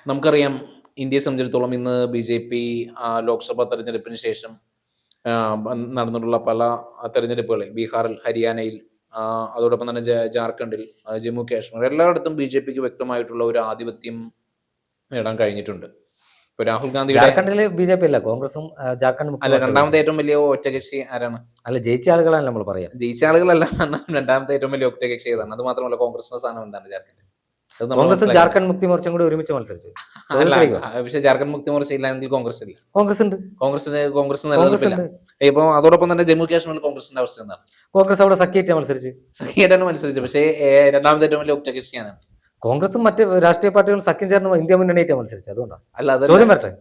നമുക്കറിയാം ഇന്ത്യയെ സംബന്ധിച്ചിടത്തോളം ഇന്ന് ബി.ജെ.പി. ലോക്സഭാ തെരഞ്ഞെടുപ്പിന് ശേഷം നടന്നിട്ടുള്ള പല തെരഞ്ഞെടുപ്പുകളിൽ ബീഹാറിൽ, ഹരിയാനയിൽ, അതോടൊപ്പം തന്നെ ജാർഖണ്ഡിൽ, ജമ്മു കാശ്മീർ എല്ലായിടത്തും ബി.ജെ.പിക്ക് വ്യക്തമായിട്ടുള്ള ഒരു ആധിപത്യം നേടാൻ കഴിഞ്ഞിട്ടുണ്ട്. ഇപ്പൊ രാഹുൽ ഗാന്ധി ബി.ജെ.പി. അല്ല, കോൺഗ്രസും ജാർഖണ്ഡ് അല്ല, രണ്ടാമത്തെ ഏറ്റവും വലിയ ഒറ്റകക്ഷി ആരാണ്? അല്ല, ജയിച്ച ആളുകളാണ് നമ്മൾ പറയാം. ജയിച്ച ആളുകളല്ല, രണ്ടാമത്തെ ഏറ്റവും വലിയ ഒറ്റകക്ഷി ഏതാണ്? അത് മാത്രമല്ല, കോൺഗ്രസിന്റെ സ്ഥാനം എന്താണ് ജാർഖണ്ഡിൽ? കോൺഗ്രസും ജാർഖണ്ഡ് മുക്തി മോർച്ചയും കൂടി ഒരുമിച്ച് മത്സരിച്ചു. പക്ഷെ ജാർഖണ്ഡ് മുക്തി മോർച്ച ഇല്ലെങ്കിൽ കോൺഗ്രസ് ഇല്ല. കോൺഗ്രസ് ഉണ്ട്, കോൺഗ്രസ് നിലനിൽപ്പില്ല. ഇപ്പൊ അതോടൊപ്പം തന്നെ ജമ്മു കാശ്മീരിൽ കോൺഗ്രസിന്റെ അവസ്ഥ എന്താണ്? കോൺഗ്രസ് അവിടെ സഖ്യമായിട്ടാണ് മത്സരിച്ചത്. പക്ഷേ രണ്ടാമത്തെ ഏറ്റവും വലിയ ഒറ്റകക്ഷിയാണ് കോൺഗ്രസും മറ്റ് രാഷ്ട്രീയ പാർട്ടികളും സഖ്യം ചേർന്ന് ഇന്ത്യ മുന്നണിയായിട്ട് മത്സരിച്ചത്. അതുകൊണ്ടാണ്. അല്ല, ചോദ്യം വരട്ടെ.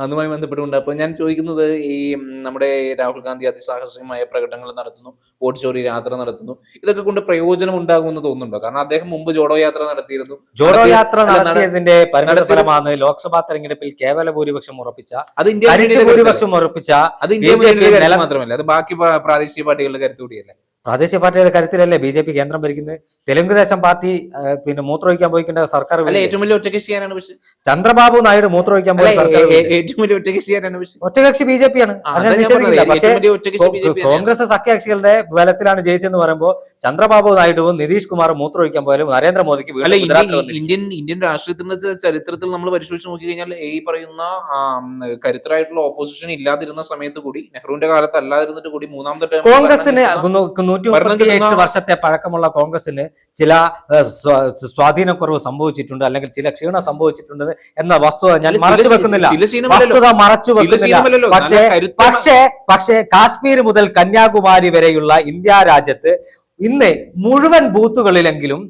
അതുമായി ബന്ധപ്പെട്ടുകൊണ്ട് അപ്പൊ ഞാൻ ചോദിക്കുന്നത്, ഈ നമ്മുടെ രാഹുൽ ഗാന്ധി അതിസാഹസികമായ പ്രകടനങ്ങൾ നടത്തുന്നു, വോട്ട് ചോരി യാത്ര നടത്തുന്നു, ഇതൊക്കെ കൊണ്ട് പ്രയോജനം ഉണ്ടാകുമെന്ന് തോന്നുന്നുണ്ടോ? കാരണം അദ്ദേഹം മുമ്പ് ജോഡോ യാത്ര നടത്തിയിരുന്നു. ജോഡോ യാത്ര നടത്തിയതിന്റെ പരിണിതഫലമാണ് ലോക്സഭാ തെരഞ്ഞെടുപ്പിൽ കേവല ഭൂരിപക്ഷം ഉറപ്പിച്ച അത് ഇന്ത്യ മാത്രമല്ല, അത് ബാക്കി പ്രാദേശിക പാർട്ടികളുടെ കരുത്ത് കൂടിയല്ലേ? പ്രാദേശിക പാർട്ടിയുടെ കാര്യത്തിലല്ലേ ബി.ജെ.പി. കേന്ദ്രം ഭരിക്കുന്നത്? തെലുങ്കുദേശം പാർട്ടി മൂത്രമൊഴിക്കാൻ പോയിക്കേണ്ട സർക്കാർ ഏറ്റവും വലിയ ഒറ്റകക്ഷിയാനാണ്. പക്ഷേ ചന്ദ്രബാബു നായിഡു മൂത്രമൊഴിക്കാൻ പോയ ഏറ്റവും വലിയ ഒറ്റകക്ഷിയാനാണ്. ഒറ്റകക്ഷി ബി.ജെ.പി. ആണ്. പക്ഷേ കോൺഗ്രസ് സഖ്യകക്ഷികളുടെ ബലത്തിലാണ് ജയിച്ചെന്ന് പറയുമ്പോൾ ചന്ദ്രബാബു നായിഡുവും നിതീഷ് കുമാറും മൂത്രമൊഴിക്കാൻ പോയാലും നരേന്ദ്രമോദിക്ക് ഇന്ത്യൻ രാഷ്ട്രീയത്തിന്റെ ചരിത്രത്തിൽ നമ്മൾ പരിശോധിച്ച് നോക്കിക്കഴിഞ്ഞാൽ ഈ പറയുന്ന കരുത്തരായിട്ടുള്ള ഓപ്പോസിഷൻ ഇല്ലാതിരുന്ന സമയത്ത് കൂടി, നെഹ്റുവിന്റെ കാലത്ത് അല്ലാതിരുന്നിട്ട് കൂടി, മൂന്നാമത്തെ ടേം കോൺഗ്രസിന് 138 വർഷത്തെ പഴക്കമുള്ള കോൺഗ്രസിന് ചില സ്വാധീനക്കുറവ് സംഭവിച്ചിട്ടുണ്ട്, അല്ലെങ്കിൽ ചില ക്ഷീണം സംഭവിച്ചിട്ടുണ്ട് എന്ന വസ്തുത ഞാൻ മറച്ചു വെക്കുന്നില്ല. പക്ഷേ കാശ്മീർ മുതൽ കന്യാകുമാരി വരെയുള്ള ഇന്ത്യ രാജ്യത്ത് ഇന്ന് മുഴുവൻ ബൂത്തുകളിലും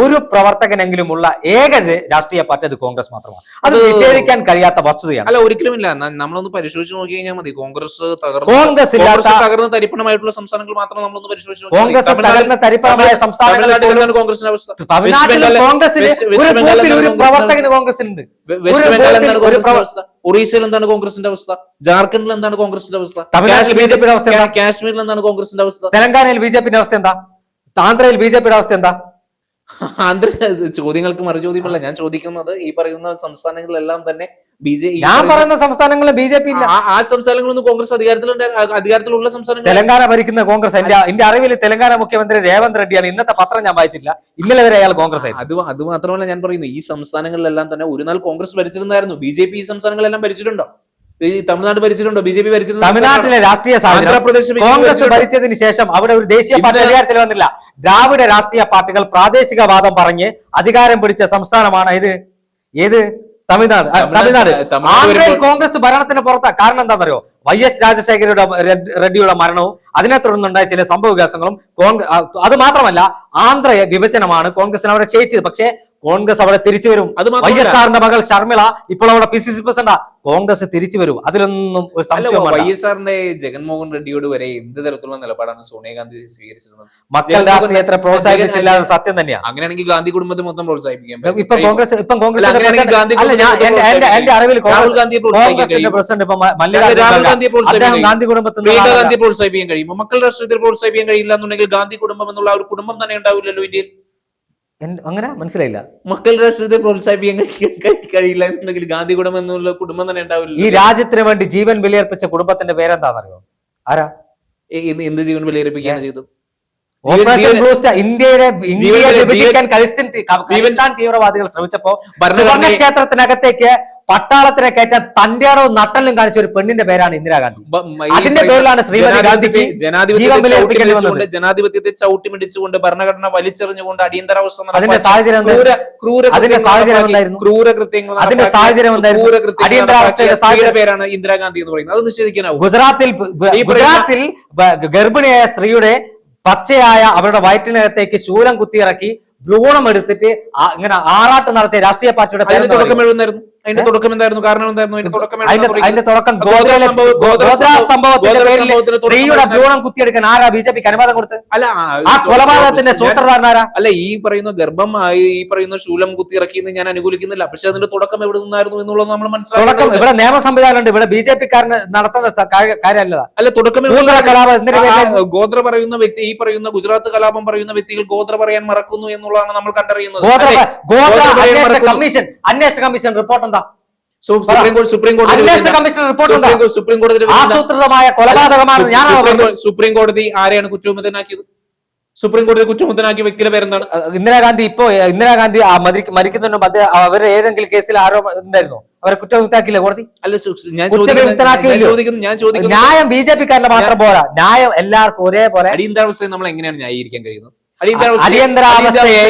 ഒരു പ്രവർത്തകനെങ്കിലും ഉള്ള ഏക രാഷ്ട്രീയ പാർട്ടി അത് കോൺഗ്രസ് മാത്രമാണ്. അത് നിഷേധിക്കാൻ കഴിയാത്ത വസ്തുതയാണ്. അല്ല, ഒരിക്കലുമില്ല. നമ്മളൊന്ന് പരിശോധിച്ച് നോക്കി കഴിഞ്ഞാൽ മതി. കോൺഗ്രസ് തകർന്ന തരിപ്പണമായിട്ടുള്ള സംസ്ഥാനങ്ങൾ മാത്രം നമ്മളൊന്ന് പരിശോധിച്ച് നോക്കി. കോൺഗ്രസ് തകർന്ന തരിപ്പണമായ സംസ്ഥാനങ്ങളിൽ കോൺഗ്രസിന്റെ അവസ്ഥ. തമിഴ്നാട്ടിൽ കോൺഗ്രസിന് ഒരു പ്രവർത്തകന് കോൺഗ്രസിനുണ്ട്. വെസ്റ്റ് ബംഗാളിൽ എന്താണ് കോൺഗ്രസിന്റെ അവസ്ഥ? ഒറീസയിൽ എന്താണ് കോൺഗ്രസിന്റെ അവസ്ഥ? ജാർഖണ്ഡിൽ എന്താണ് കോൺഗ്രസിന്റെ അവസ്ഥ? തമിഴ്നാട്ടിൽ ബി.ജെ.പിയുടെ അവസ്ഥ എന്താ? കാശ്മീരിൽ എന്താണ് കോൺഗ്രസിന്റെ അവസ്ഥ? തെലങ്കാനയിൽ ബി.ജെ.പിയുടെ അവസ്ഥ എന്താ? ആന്ധ്രയിൽ ബി.ജെ.പിയുടെ അവസ്ഥ എന്താ? ആന്ധ്ര ചോദ്യങ്ങൾക്ക് മറുചോദ്യമല്ല ഞാൻ ചോദിക്കുന്നത്. ഈ പറയുന്ന സംസ്ഥാനങ്ങളിലെല്ലാം തന്നെ ഞാൻ പറയുന്ന സംസ്ഥാനങ്ങളിൽ ബി.ജെ.പി. ഇല്ല. ആ സംസ്ഥാനങ്ങളൊന്നും കോൺഗ്രസ് അധികാരത്തിലുള്ള സംസ്ഥാനങ്ങൾ. തെലങ്കാന ഭരിക്കുന്ന കോൺഗ്രസ്. എന്റെ അറിവിൽ തെലങ്കാന മുഖ്യമന്ത്രി രേവന്ത് റെഡ്ഡിയാണ്. ഇന്നത്തെ പത്രം ഞാൻ വായിച്ചില്ല. ഇന്നലെ വരെ അയാൾ കോൺഗ്രസ് ആയിരുന്നു. അത് മാത്രമല്ല ഞാൻ പറയുന്നു, ഈ സംസ്ഥാനങ്ങളിലെല്ലാം തന്നെ ഒരു നാൾ കോൺഗ്രസ് ഭരിച്ചിരുന്നായിരുന്നു. ബി.ജെ.പി. ഈ സംസ്ഥാനങ്ങളെല്ലാം ഭരിച്ചിട്ടുണ്ടോ? ഈ തമിഴ്നാട് ഭരിച്ചിട്ടുണ്ടോ? ബി.ജെ.പി. ഭരിച്ചിട്ടുണ്ട്. തമിഴ്നാട്ടിലെ രാഷ്ട്രീയ സാഹചര്യം കോൺഗ്രസ് ഭരിച്ചതിന് ശേഷം അവിടെ ഒരു ദേശീയ പാർട്ടി അധികാരത്തിൽ വന്നില്ല. ദ്രാവിഡ രാഷ്ട്രീയ പാർട്ടികൾ പ്രാദേശികവാദം പറഞ്ഞ് അധികാരം പിടിച്ച സംസ്ഥാനമാണ് ഏത്? തമിഴ്നാട്. ആന്ധ്രയിൽ കോൺഗ്രസ് ഭരണത്തിന് പുറത്താ. കാരണം എന്താണെന്നറിയോ? വൈ.എസ്. രാജശേഖര റെഡ്ഡിയുടെ മരണവും അതിനെ തുടർന്നുണ്ടായ ചില സംഭവ വികാസങ്ങളും. അത് മാത്രമല്ല, ആന്ധ്ര വിഭജനമാണ് കോൺഗ്രസിനെ അവിടെ ക്ഷയിച്ചത്. പക്ഷേ കോൺഗ്രസ് അവിടെ തിരിച്ചു വരും. വൈ.എസ്.ആറിന്റെ മകൾ ശർമിള ഇപ്പോൾ അവിടെ PCC പ്രസിഡന്റാ. കോൺഗ്രസ് തിരിച്ചു വരും. അതിലൊന്നും ഒരു സംശയമില്ല. വൈ.എസ്.ആറിന്റെ ജഗൻമോഹൻ റെഡ്ഡിയോട് വരെ എന്ത് തരത്തിലുള്ള നിലപാടാണ് സോണിയാഗാന്ധി സ്വീകരിച്ചത്? മക്കൾ രാഷ്ട്രീയത്തെ പ്രോത്സാഹിപ്പിച്ചില്ല, സത്യം തന്നെയാണ്. അങ്ങനെയാണെങ്കിൽ ഗാന്ധി കുടുംബത്തെ മൊത്തം പ്രോത്സാഹിപ്പിക്കാം. ഇപ്പൊ കോൺഗ്രസ് എന്റെ അറിവിൽ രാഹുൽ ഗാന്ധിയെ പ്രസിഡന്റ് ഗാന്ധി കുടുംബത്തെ പ്രോത്സാഹിപ്പിക്കാൻ കഴിയുമ്പോൾ മക്കൾ രാഷ്ട്രീയത്തിൽ പ്രോത്സാഹിപ്പിക്കാൻ കഴിയില്ല എന്നുണ്ടെങ്കിൽ ഗാന്ധി കുടുംബം എന്നുള്ള ഒരു കുടുംബം തന്നെ ഉണ്ടാവില്ലല്ലോ ഇന്ത്യയിൽ. അങ്ങനെ മനസ്സിലായില്ല. മക്കൾ രാഷ്ട്രീയത്തെ പ്രോത്സാഹിപ്പിക്കാൻ കഴിയില്ല എന്നുണ്ടെങ്കിൽ ഗാന്ധി കുടുംബം എന്നുള്ള കുടുംബം തന്നെ ഉണ്ടാവില്ല. ഈ രാജ്യത്തിന് വേണ്ടി ജീവൻ ബലിയർപ്പിച്ച കുടുംബത്തിന്റെ പേരെന്താണെന്നറിയോ? ആരാ? എന്ത് ജീവൻ ബലിയർപ്പിക്കുകയാണ് ചെയ്തത്? ഇന്ത്യയെ വിഭജിക്കാൻ തീവ്രവാദികൾ ശ്രമിച്ചപ്പോ ക്ഷേത്രത്തിനകത്തേക്ക് പട്ടാളത്തിനെ കയറ്റാൻ തന്റെയാണോ നട്ടലും കാണിച്ച ഒരു പെണ്ണിന്റെ പേരാണ് ഇന്ദിരാഗാന്ധി. അതിന്റെ പേരിലാണ് ശ്രീമതി ഗാന്ധിക്ക് ജനാധിപത്യത്തെ ചവിട്ടിമിടിച്ചുകൊണ്ട് ഭരണഘടന വലിച്ചെറിഞ്ഞുകൊണ്ട് അടിയന്തരാവസ്ഥ. അതിന്റെ സാഹചര്യം അടിയന്തരാവസ്ഥയുടെ പേരാണ് ഇന്ദിരാഗാന്ധി എന്ന് പറയുന്നത്. അത് നിഷേധിക്കാനാവും. ഗുജറാത്തിൽ ഗർഭിണിയായ സ്ത്രീയുടെ പച്ചയായ അവരുടെ വയറ്റിനകത്തേക്ക് ശൂലം കുത്തിയിറക്കി ഭ്രൂണം എടുത്തിട്ട് ഇങ്ങനെ ആറാട്ട് നടത്തിയ രാഷ്ട്രീയ പാർട്ടിയുടെ തുടക്കം എഴുതുന്നായിരുന്നു. അതിന്റെ തുടക്കം എന്തായിരുന്നു? കാരണം എന്തായിരുന്നു അതിന്റെ തുടക്കം? അതിന്റെ തുടക്കം ഗോദ്ര സംഭവത്തിന്റെ പേരിൽ സ്ത്രീയുടെ ഭ്രൂണം കുത്തിയെടുക്കാൻ ആരാ ബിജെപിക്ക് അനുവാദം കൊടുത്ത്? അല്ല, ആ കൊലപാതകത്തിന്റെ സൂത്രധാരൻ ആരാ? അല്ല, ഈ പറയുന്ന ഗർഭം ഈ പറയുന്ന ശൂലം കുത്തി ഇറക്കിയെന്ന് ഞാൻ അനുകൂലിക്കുന്നില്ല. പക്ഷെ അതിന്റെ തുടക്കം എവിടെ നിന്നായിരുന്നു എന്നുള്ളത് നമ്മൾ മനസ്സിലാക്കണം. ഇവിടെ നിയമ സംവിധാനം ഉണ്ട്. ഇവിടെ ബിജെപിക്കാരന് നടത്തുന്ന കാര്യമല്ല. അല്ല, തുടക്കം കലാപം ഗോത്ര പറയുന്ന വ്യക്തി, ഈ പറയുന്ന ഗുജറാത്ത് കലാപം പറയുന്ന വ്യക്തികൾ ഗോത്ര പറയാൻ മറക്കുന്നു എന്നുള്ളതാണ് നമ്മൾ കണ്ടറിയുന്നത്. അന്വേഷണ കമ്മീഷൻ റിപ്പോർട്ട് എന്താ? സുപ്രീം കോടതി ആസൂത്രിതമായ കൊലപാതകമാണ്. സുപ്രീം കോടതി ആരെയാണ് കുറ്റവിമുക്തനാക്കിയത്? സുപ്രീം കോടതി കുറ്റവിമുക്തനാക്കിയ വ്യക്തിയുടെ പേരെന്താണ്? ഇന്ദിരാഗാന്ധി. ഇന്ദിരാഗാന്ധി മരിക്കുന്നതിന് മുമ്പ് അവരുടെ ഏതെങ്കിലും കേസിൽ ആരോപണം ഉണ്ടായിരുന്നു? അവരെ കുറ്റവിമുക്താക്കിയില്ലേ കോടതി? അല്ല, ഞാൻ ചോദിക്കുന്നു, ന്യായം ബിജെപിക്കാരന്റെ മാത്രം പോരാ, ന്യായം എല്ലാവർക്കും ഒരേപോലെ. അടിയന്തരാവസ്ഥയെ നമ്മൾ എങ്ങനെയാണ് ന്യായീകരിക്കാൻ കഴിയുന്നത്? അടിയന്തരാവസ്ഥയെ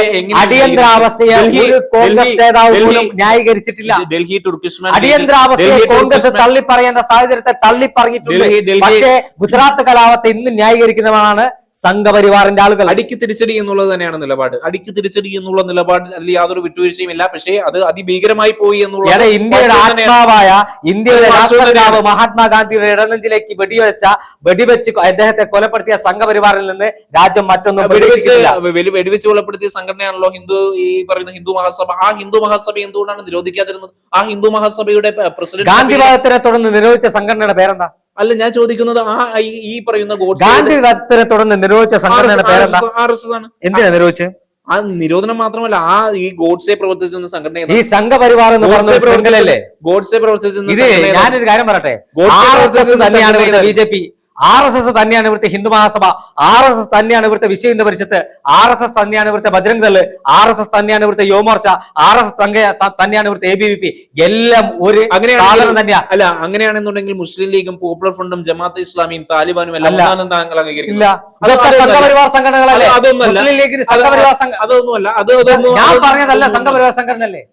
ഒരു കോൺഗ്രസ് നേതാവ് പോലും ന്യായീകരിച്ചിട്ടില്ല. ഡൽഹി തുർക്കിഷ്മാൻ അടിയന്തരാവസ്ഥയെ കോൺഗ്രസ് തള്ളിപ്പറയേണ്ട സാഹചര്യത്തെ തള്ളിപ്പറഞ്ഞിട്ടുണ്ട്. പക്ഷേ ഗുജറാത്ത് കലാപത്തെ ഇന്ന് ന്യായീകരിക്കുന്നവരാണ് സംഘപരിവാറിന്റെ ആളുകൾ. അടിക്ക് തിരിച്ചടി എന്നുള്ളത് തന്നെയാണ് നിലപാട്. അടിക്ക് തിരിച്ചടി എന്നുള്ള നിലപാടിൽ അതിൽ യാതൊരു വിട്ടുവീഴ്ചയും ഇല്ല. പക്ഷേ അത് അതിഭീകരമായി പോയി എന്നുള്ളത് ഇന്ത്യയുടെ ആത്മാവായ ഇന്ത്യയുടെ രാഷ്ട്രപിതാവ് മഹാത്മാഗാന്ധിയുടെ ഇടനെഞ്ചിലേക്ക് വെടിവെച്ച് അദ്ദേഹത്തെ കൊലപ്പെടുത്തിയ സംഘപരിവാറിൽ നിന്ന് രാജ്യം മറ്റൊന്നും വെടിവെച്ച് കൊലപ്പെടുത്തിയ സംഘടനയാണല്ലോ ഈ പറയുന്ന ഹിന്ദു മഹാസഭ. ആ ഹിന്ദു മഹാസഭ എന്തുകൊണ്ടാണ് നിരോധിക്കാതിരുന്നത്? ആ ഹിന്ദു മഹാസഭയുടെ പ്രസിഡന്റ് ഗാന്ധിവാദത്തിനെ തുടർന്ന് നിരോധിച്ച സംഘടനയുടെ പേരെന്താ? അല്ല, ഞാൻ ചോദിക്കുന്നത് ഈ പറയുന്ന ഗാന്ധിവാദത്തിനെ തുടർന്ന് നിരോധിച്ച സംഘടനയുടെ പേരെന്താ? RSS ആണ്. എന്തിനാ നിരോധിച്ചത്? ആ നിരോധനം മാത്രമല്ല, ഈ ഗോഡ്സെ പ്രവർത്തിച്ചിരുന്ന സംഘടന, ഈ സംഘപരിവാർ എന്ന് പറഞ്ഞ ശൃംഖലയല്ലേ ഗോഡ്സെ പ്രവർത്തിച്ചിരുന്ന. ഇത് ഞാനൊരു കാര്യം പറയട്ടെ, RSS തന്നെയാണ് ഇവിടുത്തെ BJP, RSS തന്നെയാണ് ഇവിടുത്തെ ഹിന്ദു മഹാസഭ, RSS തന്നെയാണ് ഇവിടുത്തെ വിശ്വ ഹിന്ദു പരിഷത്ത്, RSS തന്നെയാണ് ഇവിടുത്തെ ബജരംഗ് ദള്, RSS തന്നെയാണ് ഇവിടുത്തെ യുവമോർച്ച, RSS തന്നെയാണ് ഇവിടുത്തെ ABVP. എല്ലാം ഒരു സാധനം തന്നെയാണ്. അല്ല, അങ്ങനെയാണെന്നുണ്ടെങ്കിൽ മുസ്ലിം ലീഗും പോപ്പുലർ ഫ്രണ്ടും ജമാഅത്തെ ഇസ്ലാമിയും താലിബാനും എല്ലാം താങ്കൾ അംഗീകരിക്കില്ല. സംഘപരിവാർ സംഘടനകളല്ലേ? മുസ്ലിം ലീഗിന് സംഘപരിവാർ അതൊന്നുമല്ല. ഞാൻ പറഞ്ഞതല്ല സംഘപരിവാർ സംഘടനയല്ലേ?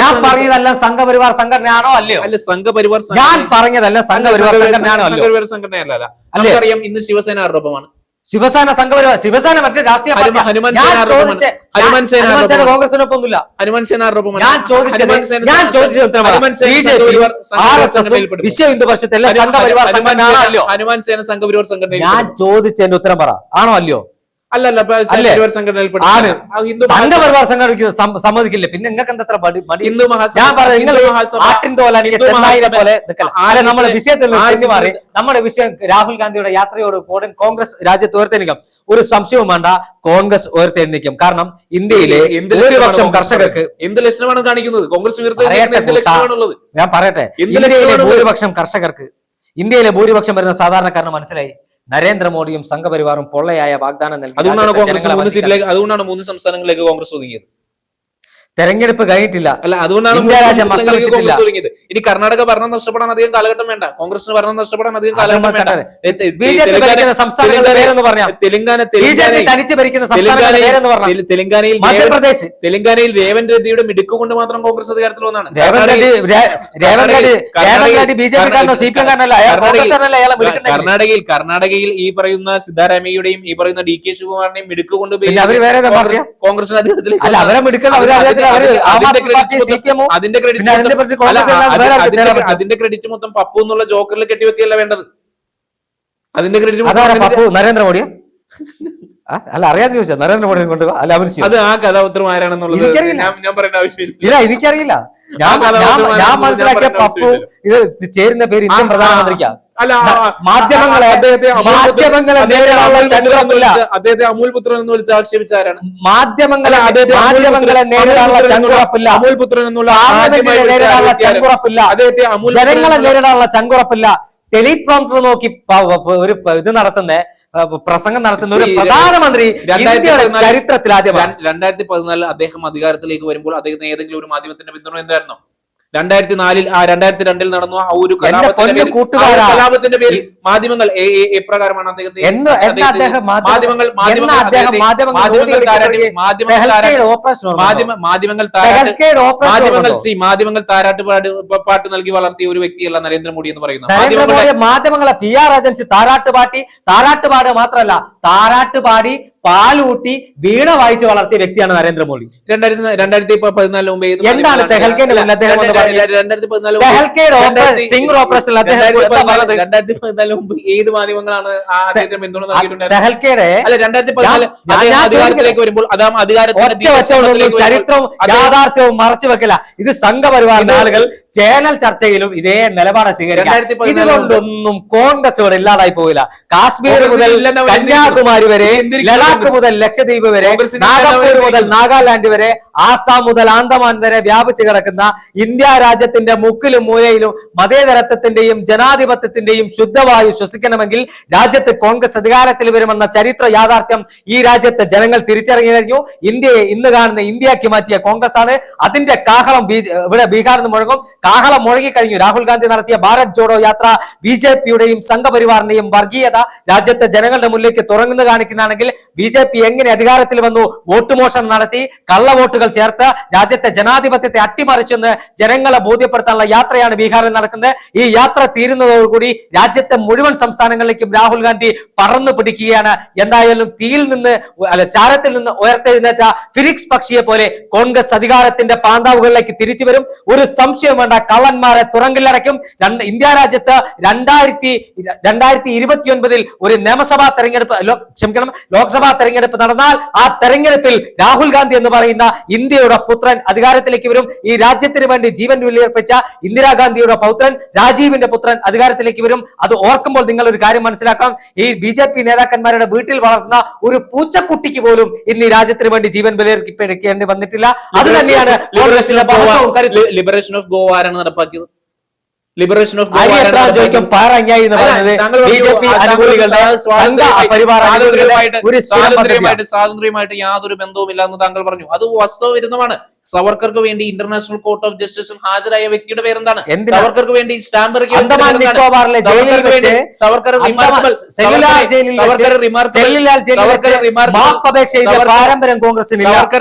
ഞാൻ പറഞ്ഞതല്ല സംഘപരിവാർ സംഘടനയാണോ അല്ലയോ? അല്ല, സംഘപരിവാർ ഞാൻ പറഞ്ഞതല്ല സംഘപരിവാർ സംഘടനയാണോ അല്ലയോ? സംഘപരിവാർ സംഘടനയല്ല. നമുക്കറിയാം ഇന്ന് ശിവസേന ആരോപമാണ്. ശിവസേന സംഘപരിവാർ, ശിവസേന മറ്റേ രാഷ്ട്രീയ കോൺഗ്രസിനൊപ്പമൊന്നുമില്ല. വിശ്വ ഹിന്ദു പരിഷത്ത് സംഘപരിവാർ സംഘടനയാണോ അല്ലയോ? ഹനുമാൻ സേന സംഘപരിവാർ സംഘടന. ഞാൻ ചോദിച്ചതിന്റെ ഉത്തരം പറ, ആണോ അല്ലയോ? അല്ലല്ല, സംഘപരിവാർ സംഘടനയ്ക്ക് സമ്മതിക്കില്ല. പിന്നെ നിങ്ങൾക്ക് എന്താ ഹിന്ദു നമ്മുടെ വിഷയത്തിൽ നമ്മുടെ വിഷയം രാഹുൽ ഗാന്ധിയുടെ യാത്രയോട് കോൺഗ്രസ് രാജ്യത്ത് ഉയർത്തെഴുന്നേക്കും. ഒരു സംശയവും വേണ്ട, കോൺഗ്രസ് ഉയർത്തെഴുന്നേക്കും. കാരണം ഇന്ത്യയിലെ ഭൂരിപക്ഷം കർഷകർക്ക് എന്ത് ലക്ഷണമാണ് കാണിക്കുന്നത്? കോൺഗ്രസ് ഉയർത്തെഴുന്നേൽക്കുന്നത് ഞാൻ പറയട്ടെ, ഇന്ത്യയിലെ ഭൂരിപക്ഷം കർഷകർക്ക്, ഇന്ത്യയിലെ ഭൂരിപക്ഷം വരുന്ന സാധാരണക്കാരന് മനസ്സിലായി നരേന്ദ്രമോദിയും സംഘപരിവാറും പൊള്ളയായ വാഗ്ദാനം നൽകി. അതുകൊണ്ടാണ് 3 സംസ്ഥാനങ്ങളിലേക്ക് കോൺഗ്രസ് ഒതുങ്ങിയത്. തെരഞ്ഞെടുപ്പ് കഴിഞ്ഞിട്ടില്ല. അല്ല, അതുകൊണ്ടാണ് ഇനി കർണാടക ഭരണം നഷ്ടപ്പെടാൻ അധികം കാലഘട്ടം വേണ്ട. കോൺഗ്രസിന് ഭരണം നഷ്ടപ്പെടാൻ അധികം കാലഘട്ടം വേണ്ട. തെലങ്കാനയിൽ രേവന്ത് റെഡ്ഡിയുടെ മിടുക്ക് കൊണ്ട് മാത്രം കോൺഗ്രസ് അധികാരത്തിൽ വന്നതാണ്. കർണാടകയിൽ ഈ പറയുന്ന സിദ്ധാരാമയ്യയുടെയും ഈ പറയുന്ന DK ശിവകുമാറിന്റെയും മിടുക്ക് കൊണ്ട് കോൺഗ്രസിന് അധികാരത്തിലേക്ക് അതിന്റെ ക്രെഡിറ്റ് മൊത്തം പപ്പു എന്നുള്ള ജോക്കറിൽ കെട്ടിവെക്കുകയല്ല വേണ്ടത്. അതിന്റെ ക്രെഡിറ്റ് നരേന്ദ്രമോദിയോ? അല്ല, അറിയാതെ ചോദിച്ചാ നരേന്ദ്രമോദിയെ കൊണ്ട് അത് ആ കഥാപാത്രം ആരാണെന്നുള്ളത് ഞാൻ പറയേണ്ട ആവശ്യമില്ല. ഇല്ല, എനിക്കറിയില്ല. ഞാൻ മനസ്സിലാക്കിയ പപ്പു ഇത് ചേരുന്ന പേര് ഇന്ത്യൻ പ്രധാനമന്ത്രിക്കാ. അദ്ദേഹത്തെ അമൂൽ പുത്രൻ എന്ന് വിളിച്ച് ആക്ഷേപിച്ച ആരാണ്? മാധ്യമങ്ങളെ നേരിടാനുള്ള ചങ്കുറപ്പില്ല, അമൂൽ പുത്രൻ എന്നുള്ള നേരിടാനുള്ള ചങ്കുറപ്പില്ല, ജനങ്ങളെ നേരിടാനുള്ള ചങ്കുറപ്പില്ല. ടെലിപ്രോംപ്റ്റർ നോക്കി ഒരു ഇത് നടത്തുന്ന പ്രസംഗം നടത്തുന്ന ഒരു പ്രധാനമന്ത്രി ചരിത്രത്തിൽ ആദ്യമാണ്. 2014 അദ്ദേഹം അധികാരത്തിലേക്ക് വരുമ്പോൾ അദ്ദേഹത്തിന് ഏതെങ്കിലും ഒരു മാധ്യമത്തിന്റെ പിന്തുണ എന്തായിരുന്നു? 2002 നടന്ന ആ ഒരു കലാപത്തിന്റെ പേരിൽ മാധ്യമങ്ങൾ എപ്രകാരമാണ് മാധ്യമങ്ങൾ താരാട്ട് പാട്ട് നൽകി വളർത്തിയ ഒരു വ്യക്തിയല്ല നരേന്ദ്രമോദി എന്ന് പറയുന്നത്. മാധ്യമങ്ങളെ PR ഏജൻസി താരാട്ടുപാടി മാത്രമല്ല, താരാട്ടുപാടി പാലൂട്ടി വീണ വായിച്ച് വളർത്തിയ വ്യക്തിയാണ് നരേന്ദ്രമോദി. 2014 മുമ്പ് എന്താണ് തെഹൽക്കയുടെ മുന്നിൽ അദ്ദേഹം എന്ന് പറഞ്ഞത്? തെഹൽക്കയുടെ സ്റ്റിംഗ് ഓപ്പറേഷനിൽ അദ്ദേഹം 2014 മുമ്പ് ഏത് മാധ്യമങ്ങളാണ് ആ അദ്ദേഹത്തിന് പിന്തുണ നൽകിയിട്ടുണ്ടായിരുന്നത്? തെഹൽക്കയുടെ അല്ല 2014 അദ്ദേഹം അധികാരത്തിലേക്ക് വരുമ്പോൾ ചരിത്രവും യാഥാർത്ഥ്യവും മറച്ചു വെക്കില്ല. ഇത് സംഘപരിവാറിന്റെ ആളുകൾ ചാനൽ ചർച്ചയിലും ഇതേ നിലപാട് സ്വീകരിക്കാം. ഇതുകൊണ്ടൊന്നും കോൺഗ്രസ് ഇവിടെ ഇല്ലാതായി പോവില്ല. കാശ്മീർ മുതൽ കന്യാകുമാരി വരെ, ലഡാക്ക് മുതൽ ലക്ഷദ്വീപ് വരെ, നാഗപ്പൂർ മുതൽ നാഗാലാൻഡ് വരെ, ആസാം മുതൽ ആന്തമാൻ വരെ വ്യാപിച്ചു കിടക്കുന്ന ഇന്ത്യ രാജ്യത്തിന്റെ മുക്കിലും മൂലയിലും മതേതരത്വത്തിന്റെയും ജനാധിപത്യത്തിന്റെയും ശുദ്ധവായു ശ്വസിക്കണമെങ്കിൽ രാജ്യത്ത് കോൺഗ്രസ് അധികാരത്തിൽ വരുമെന്ന ചരിത്ര യാഥാർത്ഥ്യം ഈ രാജ്യത്തെ ജനങ്ങൾ തിരിച്ചറിഞ്ഞു കഴിഞ്ഞു. ഇന്ത്യയെ ഇന്ന് കാണുന്ന ഇന്ത്യക്ക് മാറ്റിയ കോൺഗ്രസ് ആണ്. അതിന്റെ കാഹളം ഇവിടെ ബീഹാറിൽ നിന്ന് മുഴങ്ങും. കാഹളം മുഴങ്ങി കഴിഞ്ഞു. രാഹുൽ ഗാന്ധി നടത്തിയ ഭാരത് ജോഡോ യാത്ര BJPയുടെയും സംഘപരിവാറിന്റെയും വർഗീയത രാജ്യത്തെ ജനങ്ങളുടെ മുന്നിലേക്ക് തുറന്നു കാണിക്കുന്നതാണെങ്കിൽ BJP എങ്ങനെ അധികാരത്തിൽ വന്നു, വോട്ട് മോഷണം നടത്തി, കള്ളവോട്ടുകൾ ചേർത്ത് രാജ്യത്തെ ജനാധിപത്യത്തെ അട്ടിമറിച്ചെന്ന് ജനങ്ങളെ ബോധ്യപ്പെടുത്താനുള്ള യാത്രയാണ് ബീഹാറിൽ നടക്കുന്നത്. ഈ യാത്ര തീരുന്നതോടുകൂടി രാജ്യത്തെ മുഴുവൻ സംസ്ഥാനങ്ങളിലേക്കും രാഹുൽ ഗാന്ധി പറന്നു പിടിക്കുകയാണ്. എന്തായാലും തീയിൽ നിന്ന് ചാരത്തിൽ നിന്ന് ഉയർത്തെഴുന്നേറ്റ ഫിനിക്സ് പക്ഷിയെ പോലെ കോൺഗ്രസ് അധികാരത്തിന്റെ പാന്താവുകളിലേക്ക് തിരിച്ചു വരും. ഒരു സംശയം വേണ്ട, കള്ളന്മാരെ തുറങ്കിലടയ്ക്കും. ഇന്ത്യ രാജ്യത്ത് 2029 ഒരു നിയമസഭാ തെരഞ്ഞെടുപ്പ് ലോക്സഭാ തെരഞ്ഞെടുപ്പ് നടന്നാൽ ആ തെരഞ്ഞെടുപ്പിൽ രാഹുൽ ഗാന്ധി എന്ന് പറയുന്ന ഇന്ത്യയുടെ പുത്രൻ അധികാരത്തിലേക്ക് വരും. ഈ രാജ്യത്തിന് വേണ്ടി ജീവൻ വിലയർപ്പിച്ച ഇന്ദിരാഗാന്ധിയുടെ പൗത്രൻ, രാജീവിന്റെ പുത്രൻ അധികാരത്തിലേക്ക് വരും. അത് ഓർക്കുമ്പോൾ നിങ്ങൾ ഒരു കാര്യം മനസ്സിലാക്കാം, ഈ BJP നേതാക്കന്മാരുടെ വീട്ടിൽ വളർത്തുന്ന ഒരു പൂച്ചക്കുട്ടിക്ക് പോലും ഇന്ന് ഈ രാജ്യത്തിന് വേണ്ടി ജീവൻ വിലയിരുത്തേണ്ടി വന്നിട്ടില്ല. അത് തന്നെയാണ് ലിബറേഷൻ ഓഫ് ഗോവ ആരാണ് നടപ്പാക്കിയത്? ലിബറേഷൻ ഓഫ് ചോദിക്കും പാറങ്ങായി എന്ന് പറയുന്നത് BJP അനുകൂലികളുടെ സ്വാതന്ത്ര്യമായിട്ട് യാതൊരു ബന്ധവുമില്ല എന്ന് താങ്കൾ പറഞ്ഞു. അത് വാസ്തവവിരുദ്ധമാണ്. സവർക്കർക്ക് വേണ്ടി ഇന്റർനാഷണൽ കോർട്ട് ഓഫ് ജസ്റ്റിസിൽ ഹാജരായ വ്യക്തിയുടെ പേരെന്താണ്? സവർക്കർക്ക് വേണ്ടി stamp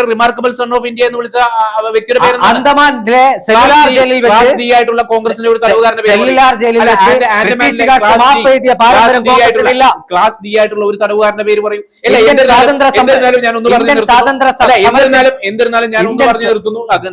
remarkable son of India എന്ന് വിളിച്ച വ്യക്തിയുടെ പേര് ആയിട്ടുള്ള കോൺഗ്രസിന്റെ ഒരു ക്ലാസ് ഡി ആയിട്ടുള്ള ഒരു തടവുകാരന്റെ പേര് പറയും. എന്നിരുന്നാലും ഞാൻ ഒന്ന് പറഞ്ഞു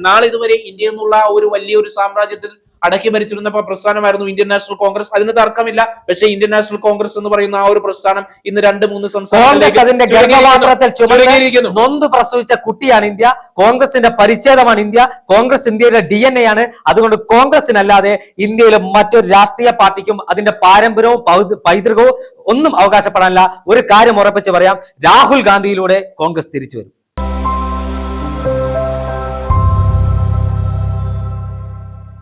നാളെ ഇതുവരെ ഇന്ത്യ എന്നുള്ള ഒരു വലിയൊരു സാമ്രാജ്യത്തിൽ അടക്കി ഭരിച്ചിരുന്ന പ്രസ്ഥാനമായിരുന്നു ഇന്ത്യൻ നാഷണൽ കോൺഗ്രസ്. അതിന് തർക്കമില്ല. പക്ഷേ ഇന്ത്യൻ നാഷണൽ കോൺഗ്രസ് എന്ന് പറയുന്ന ആ ഒരു പ്രസ്ഥാനം ഇന്ന് 2-3 സംസ്ഥാനങ്ങളിലേക്ക് നൊന്ത് പ്രസവിച്ച കുട്ടിയാണ് ഇന്ത്യ. കോൺഗ്രസിന്റെ പരിച്ഛേദമാണ് ഇന്ത്യ. കോൺഗ്രസ് ഇന്ത്യയുടെ DNA ആണ്. അതുകൊണ്ട് കോൺഗ്രസിനല്ലാതെ ഇന്ത്യയിലെ മറ്റൊരു രാഷ്ട്രീയ പാർട്ടിക്കും അതിന്റെ പാരമ്പര്യവും പൈതൃകവും ഒന്നും അവകാശപ്പെടാനില്ല. ഒരു കാര്യം ഉറപ്പിച്ച് പറയാം, രാഹുൽ ഗാന്ധിയിലൂടെ കോൺഗ്രസ് തിരിച്ചു വരും.